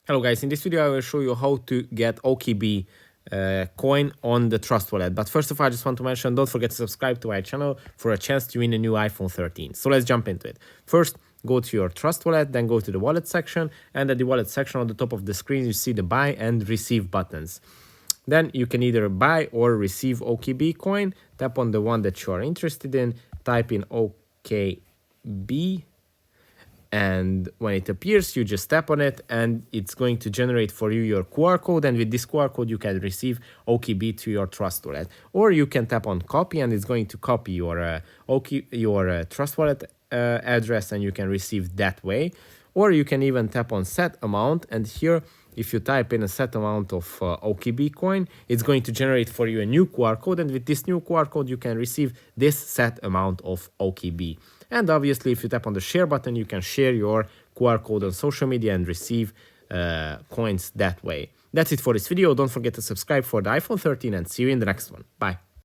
Hello guys, in this video I will show you how to get OKB coin on the Trust Wallet. But first of all, I just want to mention, don't forget to subscribe to my channel for a chance to win a new iPhone 13. So let's jump into it. First, go to your Trust Wallet, then go to the wallet section, and at the wallet section on the top of the screen you see the buy and receive buttons. Then you can either buy or receive OKB coin. Tap on the one that you are interested in, type in OKB, and when it appears you just tap on it and it's going to generate for you your QR code, and with this QR code you can receive OKB to your Trust Wallet. Or you can tap on copy and it's going to copy your Trust Wallet address and you can receive that way. Or you can even tap on set amount, and here if you type in a set amount of OKB coin, it's going to generate for you a new QR code, and with this new QR code you can receive this set amount of OKB. And obviously if you tap on the share button you can share your QR code on social media and receive coins that way. That's it for this video. Don't forget to subscribe for the iPhone 13 and see you in the next one. Bye.